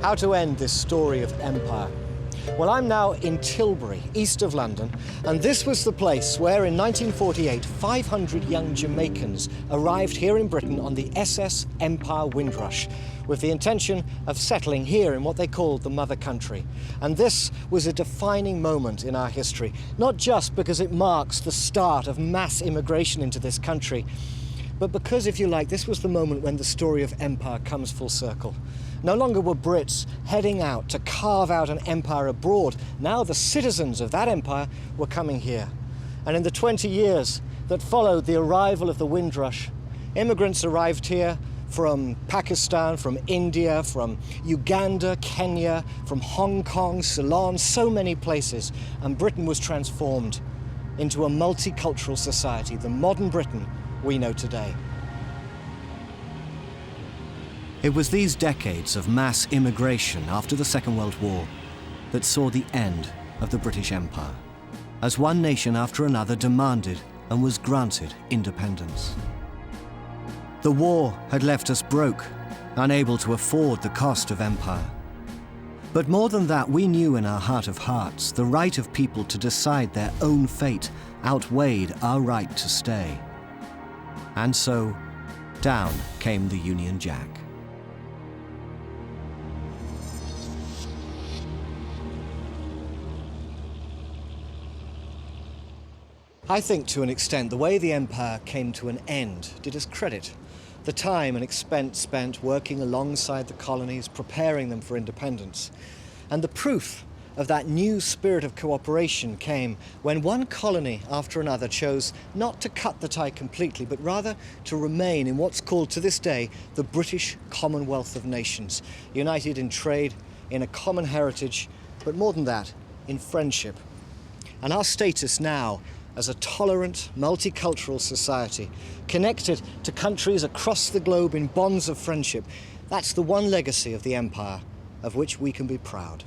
How to end this story of empire? Well, I'm now in Tilbury, east of London, and this was the place where in 1948, 500 young Jamaicans arrived here in Britain on the SS Empire Windrush, with the intention of settling here in what they called the mother country. And this was a defining moment in our history, not just because it marks the start of mass immigration into this country, but because, if you like, this was the moment when the story of empire comes full circle. No longer were Brits heading out to carve out an empire abroad. Now the citizens of that empire were coming here. And in the 20 years that followed the arrival of the Windrush, immigrants arrived here from Pakistan, from India, from Uganda, Kenya, from Hong Kong, Ceylon, so many places. And Britain was transformed into a multicultural society, the modern Britain we know today. It was these decades of mass immigration after the Second World War that saw the end of the British Empire, as one nation after another demanded and was granted independence. The war had left us broke, unable to afford the cost of empire. But more than that, we knew in our heart of hearts the right of people to decide their own fate outweighed our right to stay. And so, down came the Union Jack. I think, to an extent, the way the empire came to an end did us credit. The time and expense spent working alongside the colonies, preparing them for independence. And the proof of that new spirit of cooperation came when one colony after another chose not to cut the tie completely, but rather to remain in what's called to this day the British Commonwealth of Nations, united in trade, in a common heritage, but more than that, in friendship. And our status now as a tolerant, multicultural society, connected to countries across the globe in bonds of friendship, that's the one legacy of the empire of which we can be proud.